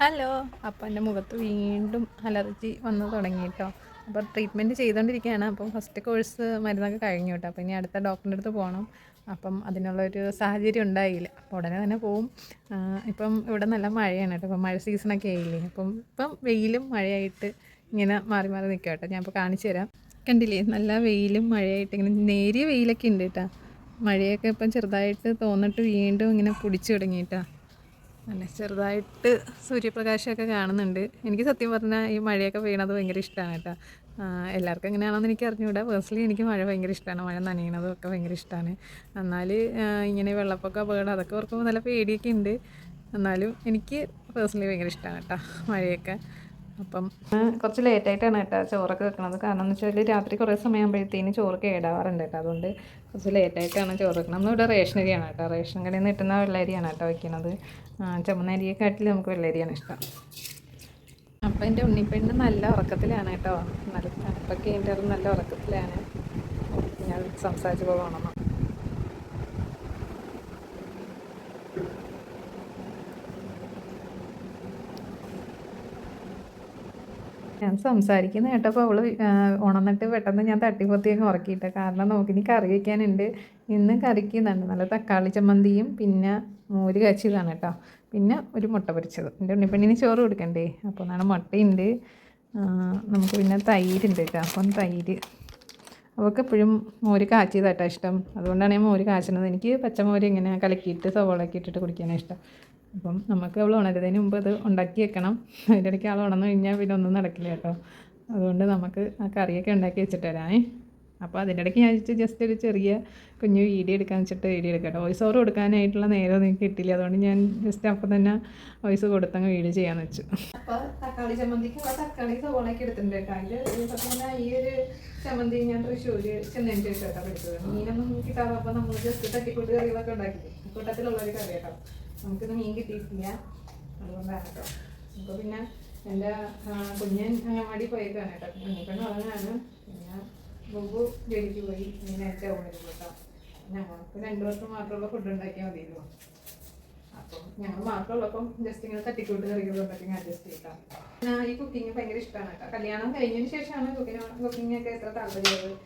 Hello. അപ്പോൾ എൻ്റെ മുഖത്ത് വീണ്ടും അലർജി വന്ന് തുടങ്ങി കേട്ടോ. അപ്പോൾ ട്രീറ്റ്മെൻറ്റ് ചെയ്തുകൊണ്ടിരിക്കുകയാണ്. അപ്പം ഫസ്റ്റ് കോഴ്സ് മരുന്നൊക്കെ കഴിഞ്ഞു കേട്ടോ. അപ്പോൾ ഇനി അടുത്ത ഡോക്ടറിൻ്റെ അടുത്ത് പോകണം. അപ്പം അതിനുള്ളൊരു സാഹചര്യം ഉണ്ടായില്ല. അപ്പോൾ ഉടനെ തന്നെ പോവും. ഇപ്പം ഇവിടെ നല്ല മഴയാണ് കേട്ടോ. ഇപ്പം മഴ സീസണൊക്കെ ആയില്ലേ. ഇപ്പം വെയിലും മഴയായിട്ട് ഇങ്ങനെ മാറി മാറി നിൽക്കുക കേട്ടോ. ഞാൻ ഇപ്പോൾ കാണിച്ചു തരാം. കണ്ടില്ലേ, നല്ല വെയിലും മഴയായിട്ട് ഇങ്ങനെ നേരിയ വെയിലൊക്കെ ഉണ്ട് കേട്ടോ. മഴയൊക്കെ ഇപ്പം ചെറുതായിട്ട് തോന്നിട്ട് വീണ്ടും ഇങ്ങനെ പൊടിച്ചു തുടങ്ങിയിട്ടാ. അല്ല, ചെറുതായിട്ട് സൂര്യപ്രകാശമൊക്കെ കാണുന്നുണ്ട്. എനിക്ക് സത്യം പറഞ്ഞാൽ ഈ മഴയൊക്കെ പെയ്യണത് ഭയങ്കര ഇഷ്ടമാണ് കേട്ടോ. എല്ലാവർക്കും എങ്ങനെയാണെന്ന് എനിക്ക് അറിഞ്ഞുകൂടാ. പേഴ്സണലി എനിക്ക് മഴ ഭയങ്കര ഇഷ്ടമാണ്. മഴ നനയണതും ഒക്കെ ഭയങ്കര ഇഷ്ടമാണ്. എന്നാൽ ഇങ്ങനെ വെള്ളപ്പൊക്കം അപകടം അതൊക്കെ ഓർക്കുമ്പോൾ നല്ല പേടിയൊക്കെ ഉണ്ട്. എന്നാലും എനിക്ക് പേഴ്സണലി ഭയങ്കര ഇഷ്ടമാണ് കേട്ടോ മഴയൊക്കെ. അപ്പം കുറച്ച് ലേറ്റായിട്ടാണ് കേട്ടോ ചോറൊക്കെ വെക്കണത്. കാരണം എന്ന് വെച്ചാൽ രാത്രി കുറേ സമയമാകുമ്പോഴത്തേന് ചോറ് കേടാവാറുണ്ട് കേട്ടോ. അതുകൊണ്ട് കുറച്ച് ലേറ്റായിട്ടാണ് ചോറ് വെക്കണം. നമ്മളിവിടെ റേഷൻ അരിയാണ് കേട്ടോ. റേഷൻ കടയിൽ നിന്ന് കിട്ടുന്ന വെള്ളരിയാണ് കേട്ടോ വയ്ക്കുന്നത്. ചുമന്ന അരിയെക്കാട്ടിൽ നമുക്ക് വെള്ളരിയാണ് ഇഷ്ടം. അപ്പം എൻ്റെ ഉണ്ണിപ്പെണ്ണ് നല്ല ഉറക്കത്തിലാണ് കേട്ടോ. നല്ല തണുപ്പൊക്കെ എൻ്റെ അത് നല്ല ഉറക്കത്തിലാണ്. ഞാൻ സംസാരിച്ച് പോകണം. ഞാൻ സംസാരിക്കുന്ന കേട്ടപ്പോൾ അവൾ ഉണർന്നിട്ട് പെട്ടെന്ന് ഞാൻ തട്ടിപ്പൊത്തിയൊക്കെ ഉറക്കിയിട്ട്. കാരണം നോക്കി ഇനി കറി വയ്ക്കാനുണ്ട്. ഇന്ന് കറിക്കുന്നുണ്ട് നല്ല തക്കാളി ചമ്മന്തിയും പിന്നെ മോര് കാച്ചിയതാണ് കേട്ടോ. പിന്നെ ഒരു മുട്ട പൊരിച്ചത്. എൻ്റെ ഉണ്ണിപ്പെണ്ണിന് ചോറ് കൊടുക്കണ്ടേ. അപ്പോൾ എന്നാണ് മുട്ടയുണ്ട്. നമുക്ക് പിന്നെ തൈരുണ്ട് കേട്ടോ. അപ്പം തൈര് അവൾക്ക് എപ്പോഴും മോര് കാച്ചിയതാട്ടോ ഇഷ്ടം. അതുകൊണ്ടാണ് ഞാൻ മോര് കാച്ചണത്. എനിക്ക് പച്ചമോര് ഇങ്ങനെ കലക്കിയിട്ട് സവോളയൊക്കെ ഇട്ടിട്ട് കുടിക്കാനാണ് ഇഷ്ടം. അപ്പം നമുക്ക് അവൾ ഉണരുന്നതിന് മുമ്പ് അത് ഉണ്ടാക്കി വെക്കണം. അതിൻ്റെ ഇടയ്ക്ക് ആൾ ഉണർന്നു കഴിഞ്ഞാൽ പിന്നെ ഒന്നും നടക്കില്ല കേട്ടോ. അതുകൊണ്ട് നമുക്ക് ആ കറിയൊക്കെ ഉണ്ടാക്കി വെച്ചിട്ട് വരാമേ. അപ്പോൾ അതിൻ്റെ ഇടയ്ക്ക് ഞാൻ ജസ്റ്റ് ഒരു ചെറിയ കുഞ്ഞു വീഡിയോ എടുക്കാൻ വെച്ചിട്ട് വീഡിയോ എടുക്കാം കേട്ടോ. വോയിസ് ഓവർ കൊടുക്കാനായിട്ടുള്ള നേരം എനിക്ക് കിട്ടില്ല. അതുകൊണ്ട് ഞാൻ ജസ്റ്റ് അപ്പം തന്നെ വോയിസ് കൊടുത്തങ്ങ് വീഡിയോ ചെയ്യാമെന്ന് വെച്ചു. അപ്പോൾ തക്കാളി ചമ്മന്തിക്കുള്ള തക്കാളി സവോളയൊക്കെ എടുത്തിട്ടുണ്ട് കേട്ടോ. അതിൽ പറഞ്ഞാൽ ഈ ഒരു ചമ്മന്തി ഞാൻ തൃശ്ശൂർ ചെന്നൈ കേട്ടോ പഠിച്ചത്. മീനൊന്നും കിട്ടാറപ്പോൾ നമ്മൾ ജസ്റ്റ് തട്ടിക്കൂട്ട് കറികളൊക്കെ ഉണ്ടാക്കി കൂട്ടത്തിലുള്ളൊരു കറി കേട്ടോ. നമുക്കിന്ന് മീൻ കിട്ടിയിട്ടില്ല, അതുകൊണ്ടാണ് കേട്ടോ. അപ്പോൾ പിന്നെ എൻ്റെ കുഞ്ഞൻ അങ്ങാടി പോയേക്കാണ് കേട്ടോ. കുഞ്ഞിപ്പെണ്ണ് ഉറങ്ങാണ്. പിന്നെ ബുബു ജോലിക്ക് പോയി. ഇങ്ങനെ നേരത്തെ വരും കേട്ടോ. ഞങ്ങൾക്ക് 2 പേർക്ക് മാത്രമുള്ള ഫുഡ് ഉണ്ടാക്കിയാൽ മതിയല്ലോ. അപ്പം ഞങ്ങൾ മാത്രമുള്ളപ്പം ജസ്റ്റ് ഇങ്ങനെ തട്ടിക്കൂട്ട് കറികളുണ്ടാക്കി അഡ്ജസ്റ്റ് ചെയ്താൽ. ഈ കുക്കിങ് ഭയങ്കര ഇഷ്ടമാണ് കേട്ടോ. കല്യാണം കഴിഞ്ഞതിന് ശേഷമാണ് കുക്കിങ്ങൊക്കെ എത്ര താല്പര്യമുള്ളത്.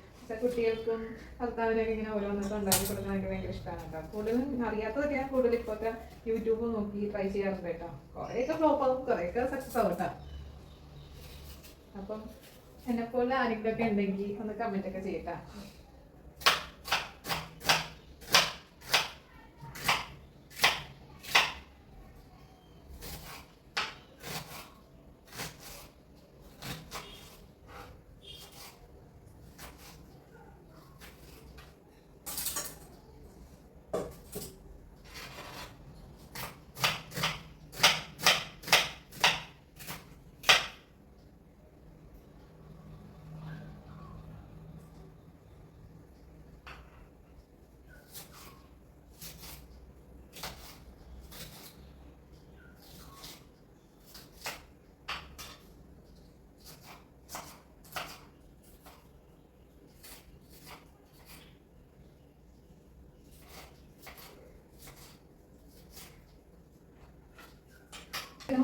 കുട്ടികൾക്കും ഭർത്താവിനൊക്കെ ഇങ്ങനെ ഓരോന്നൊക്കെ ഉണ്ടാക്കി കൊടുക്കാൻ എനിക്ക് ഭയങ്കര ഇഷ്ടമാണ് കേട്ടോ. കൂടുതലും അറിയാത്തതൊക്കെ ഞാൻ കൂടുതൽ ഇപ്പോഴത്തെ യൂട്യൂബ് നോക്കി ട്രൈ ചെയ്യാറുണ്ട് കേട്ടോ. കുറേയൊക്കെ ഫ്ലോപ്പ് ആവും, കുറേയൊക്കെ സക്സസ് ആവും കേട്ടോ. അപ്പം എന്നെപ്പോലെ ആരെങ്കിലുമൊക്കെ ഉണ്ടെങ്കിൽ ഒന്ന് കമൻറ്റൊക്കെ ചെയ്യട്ടാ.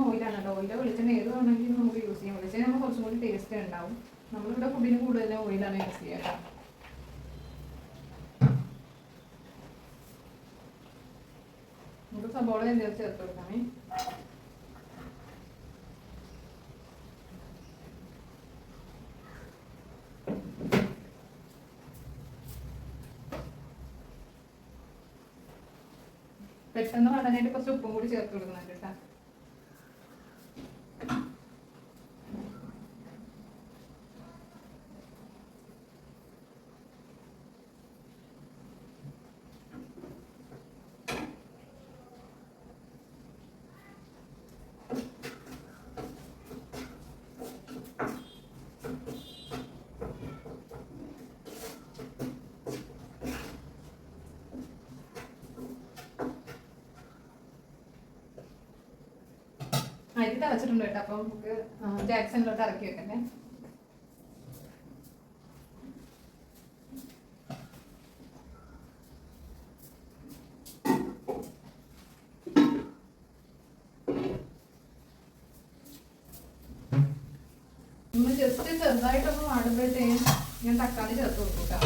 ഓയിലാണ് കേട്ടോ. ഓയിലോ വെളിച്ചെണ്ണ ഏത് വേണമെങ്കിലും നമുക്ക് യൂസ് ചെയ്യാം. വെളിച്ചെണ്ണ നമ്മൾ കുറച്ചും കൂടി ടേസ്റ്റ് ഉണ്ടാവും. നമ്മളിവിടെ ഫുഡിന് കൂടുതൽ ഓയിലാണ് യൂസ് ചെയ്യുക കേട്ടോ. നമുക്ക് സബോള എന്തെങ്കിലും ചേർത്ത് കൊടുക്കാമേ. പെട്ടെന്ന് വളരാനായിട്ട് കുറച്ച് ഉപ്പും കൂടി ചേർത്ത് കൊടുക്കുന്നുണ്ട് കേട്ടോ. അരി തിളച്ചിട്ടുണ്ട് കേട്ടോ. അപ്പം നമുക്ക് ജാക്സണിലോട്ട് ഇറക്കി വെക്കണ്ടേ. ഒന്ന് ജസ്റ്റ് ചെറുതായിട്ടൊന്ന് വാടുമ്പോഴത്തേനും ഞാൻ തക്കാളി ചേർത്ത് കൊടുക്കാം.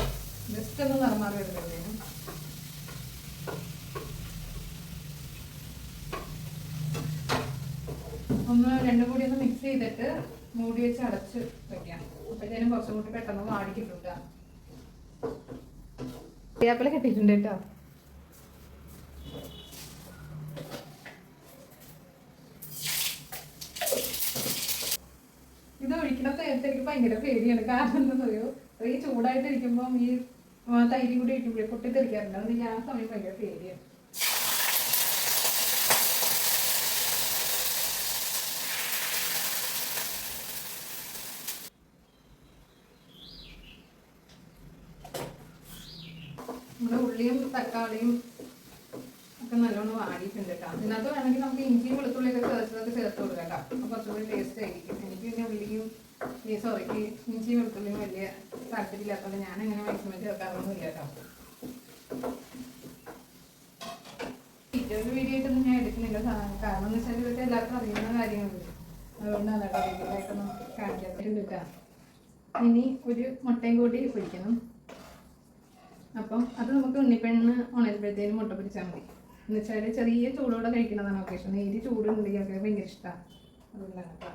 ജസ്റ്റ് ഒന്ന് നിറം മാറി വരുമ്പോഴത്തേനും ഒന്ന് രണ്ടും കൂടി ഒന്ന് മിക്സ് ചെയ്തിട്ട് മൂടി വെച്ച് അടച്ച് വെക്കാം. അപ്പോഴത്തേനും കുറച്ചും കൂടി പെട്ടെന്ന് വാടി കിട്ടും. കറിവേപ്പില കെട്ടിയിട്ടുണ്ട് കേട്ടോ. ഇത് ഒഴിക്കുന്ന നേരത്തെ എനിക്ക് ഭയങ്കര പേടിയാണ്. കാരണം എന്താണെന്ന് അറിയോ, ഈ ചൂടായിട്ടിരിക്കുമ്പം ഈ തൈര് കൂടി ഒഴിക്കുമ്പോഴേ പൊട്ടിത്തെറിക്കാറുണ്ട്. അതുകൊണ്ട് ഞാൻ ആ സമയം ഭയങ്കര പേടിയാണ്. നമ്മുടെ ഉള്ളിയും തക്കാളിയും ഒക്കെ നല്ലോണം വാടിയിട്ടുണ്ട് കേട്ടോ. ഇതിനകത്ത് വേണമെങ്കിൽ നമുക്ക് ഇഞ്ചിയും വെളുത്തുള്ളിയൊക്കെ ചേർത്ത് കൊടുക്കാം കേട്ടോ. അപ്പോൾ കുറച്ചുകൂടി ടേസ്റ്റ് ആയിരിക്കും. എനിക്ക് പിന്നെ ഉള്ളിയും ഇഞ്ചിയും വെളുത്തുള്ളിയും വലിയ താല്പര്യമില്ലാത്തതുകൊണ്ട് ഞാനങ്ങനെ മാക്സിമം ചേർക്കാറൊന്നുമില്ല കേട്ടോ. ഒരു വീഡിയോ ആയിട്ടൊന്നും ഞാൻ എടുക്കുന്നില്ല. കാരണം എന്ന് വെച്ചാൽ ഇതൊക്കെ എല്ലാവർക്കും അറിയുന്ന കാര്യങ്ങളല്ലേ. അതുകൊണ്ടാണ് കേട്ടോ വീഡിയോയിട്ടൊന്നും കാണിക്കാത്തത് കേട്ടോ. ഇനി ഒരു മുട്ടയും കൂടി പൊരിക്കണം. അപ്പം അത് നമുക്ക് ഉണ്ണിപ്പെണ്ണ് ഉണരുമ്പോഴത്തേനും മുട്ട പൊരിച്ചാൽ മതി. എന്ന് വെച്ചാൽ ചെറിയ ചൂടോടെ കഴിക്കണതാണ് നമുക്ക് ഇഷ്ടം. നേരി ചൂടുണ്ടെങ്കിൽ ഒക്കെ ഭയങ്കര ഇഷ്ടമാണ്. അതുകൊണ്ടാണ് കേട്ടോ.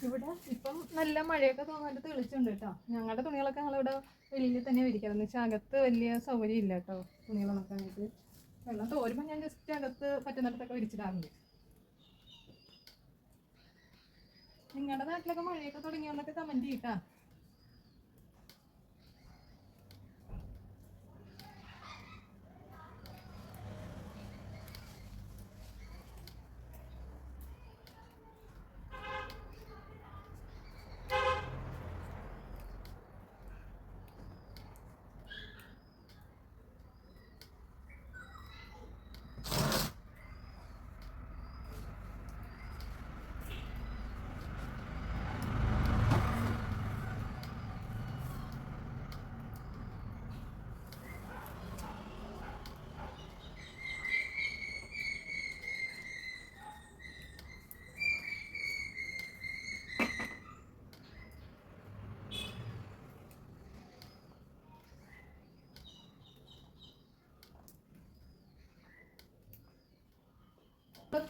ഇവിടെ ഇപ്പം നല്ല മഴയൊക്കെ തോന്നാണ്ട് തെളിച്ചുണ്ട് കേട്ടോ. ഞങ്ങളുടെ തുണികളൊക്കെ ഞങ്ങളിവിടെ വെളിയിൽ തന്നെ വിരിക്കാം. എന്ന് വെച്ചാൽ അകത്ത് വലിയ സൗകര്യം ഇല്ല കേട്ടോ തുണികൾ ഉണക്കാനായിട്ട്. വെള്ളം തോരുമ്പോൾ ഞാൻ ജസ്റ്റ് അകത്ത് പറ്റുന്നിടത്തൊക്കെ വിരിച്ചിടാറുണ്ട്. നിങ്ങളുടെ നാട്ടിലൊക്കെ മഴയൊക്കെ തുടങ്ങിയോന്നൊക്കെ കമൻറ്റ് ചെയ്യട്ടാ.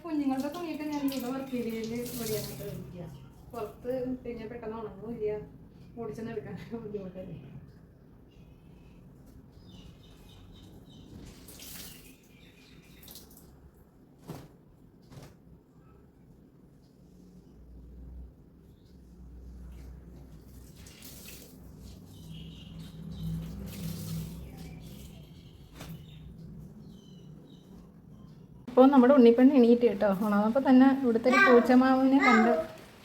കുഞ്ഞുങ്ങളുടെ തുണിയൊക്കെ ഞാൻ ഇവിടെ വർക്ക് ഏരിയയിൽ വഴിയാക്കിയിട്ട് കഴിക്കുക. പുറത്ത് കഴിഞ്ഞാൽ പെട്ടെന്ന് ഉണങ്ങില്ല. ഓടിച്ചെന്ന് എടുക്കാൻ ബുദ്ധിമുട്ടല്ലേ. ഇപ്പോൾ നമ്മുടെ ഉണ്ണിപ്പെണ്ണ് എണീറ്റ് കേട്ടോ. ഉണർന്നപ്പോൾ തന്നെ ഇവിടുത്തെ ഒരു പൂച്ചമാവിനെ കണ്ട്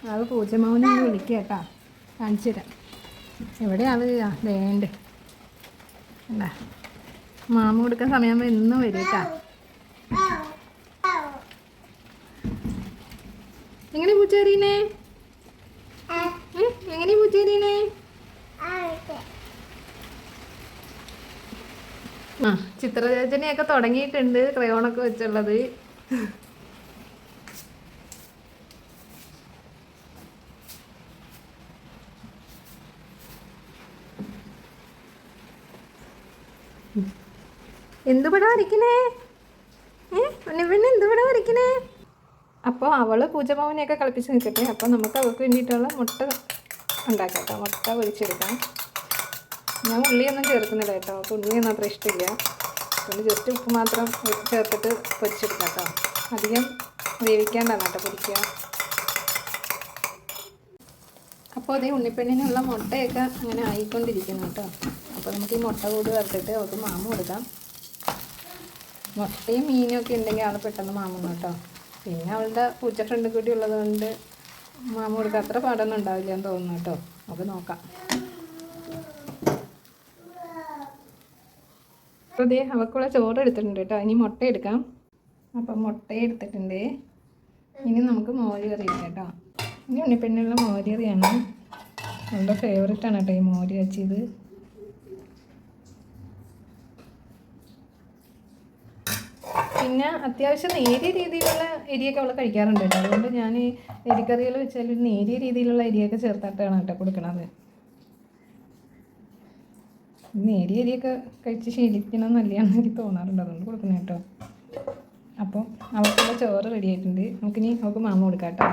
ആൾ പൂച്ചമാവിനെ ഒന്ന് വിളിക്കുക കേട്ടോ. കാണിച്ചു തരാം. എവിടെയാൾ വേണ്ട അല്ല മാമ കൊടുക്കാൻ സമയമാകുമ്പോൾ എന്നും വരും കേട്ടോ. എങ്ങനെ പൂച്ചേരീനെ എങ്ങനെ പൂച്ചേരീനെ ആ ചിത്രരചനയൊക്കെ തുടങ്ങിയിട്ടുണ്ട്. ക്രയോണൊക്കെ വെച്ചുള്ളത്. എന്തുപടാ വരയ്ക്കണേ? ഉണ്ണിപ്പെണ്ണ് എന്തുപടാ വരയ്ക്കണേ? അപ്പോൾ അവൾ പൂജമാവിനെയൊക്കെ കളിപ്പിച്ച് നിൽക്കട്ടെ. അപ്പോൾ നമുക്ക് അവൾക്ക് വേണ്ടിയിട്ടുള്ള മുട്ട ഉണ്ടാക്കാം കേട്ടോ. മുട്ട പൊരിച്ചെടുക്കാം. ഞാൻ ഉള്ളിയൊന്നും ചേർക്കുന്നില്ല കേട്ടോ. അപ്പോൾ ഉള്ളിയൊന്നും അത്ര ഇഷ്ടമില്ല. അതുകൊണ്ട് ജസ്റ്റ് ഉപ്പ് മാത്രം ചേർത്തിട്ട് പൊരിച്ചെടുക്കാം കേട്ടോ. അധികം വേവിക്കാണ്ടാണ് കേട്ടോ പൊരിക്കുക. അപ്പോൾ അതേ ഉണ്ണിപ്പെണ്ണിനുള്ള മുട്ടയൊക്കെ അങ്ങനെ ആയിക്കൊണ്ടിരിക്കുന്നു കേട്ടോ. അപ്പോൾ നമുക്ക് ഈ മുട്ട കൂടി വറുത്തിട്ട് അവർക്ക് മാമ കൊടുക്കാം. മുട്ടയും മീനും ഒക്കെ ഉണ്ടെങ്കിൽ ആൾ പെട്ടെന്ന് മാമുന്നു കേട്ടോ. പിന്നെ അവളുടെ പൂച്ച ഫ്രണ്ട് കൂടി ഉള്ളത് കൊണ്ട് മാമ കൊടുക്കാൻ അത്ര പാടൊന്നും ഉണ്ടാവില്ല എന്ന് തോന്നുന്നു കേട്ടോ. അപ്പോൾ നോക്കാം. അപ്പോൾ അതേ അവൾക്കുള്ള ചോറ് എടുത്തിട്ടുണ്ട് കേട്ടോ. ഇനി മുട്ട എടുക്കാം. അപ്പം മുട്ട എടുത്തിട്ടുണ്ട്. ഇനി നമുക്ക് മോര് കറി ഇടാം കേട്ടോ. ഇനി ഉണ്ണിപ്പെണ്ണിനുള്ള മോര് കറിയാണ്. അവളുടെ ഫേവറേറ്റാണ് കേട്ടോ ഈ മോര് വെച്ചത്. പിന്നെ അത്യാവശ്യം നേരിയ രീതിയിലുള്ള എരിയൊക്കെ അവൾ കഴിക്കാറുണ്ട് കേട്ടോ. അതുകൊണ്ട് ഞാൻ എരിക്കറികൾ വെച്ചാൽ ഒരു നേരിയ രീതിയിലുള്ള എരിയൊക്കെ ചേർത്തിട്ടാണ് കേട്ടോ കൊടുക്കണത്. നേരിയ എരിയൊക്കെ കഴിച്ച് ശീലിക്കണം നല്ലതാണെന്ന് എനിക്ക് തോന്നാറുണ്ട്, അതുകൊണ്ട് കൊടുക്കുന്നത് കേട്ടോ. അപ്പം അവൾക്കുള്ള ചോറ് റെഡി ആയിട്ടുണ്ട്. നമുക്കിനി അവൾക്ക് മാമ കൊടുക്കാം കേട്ടോ.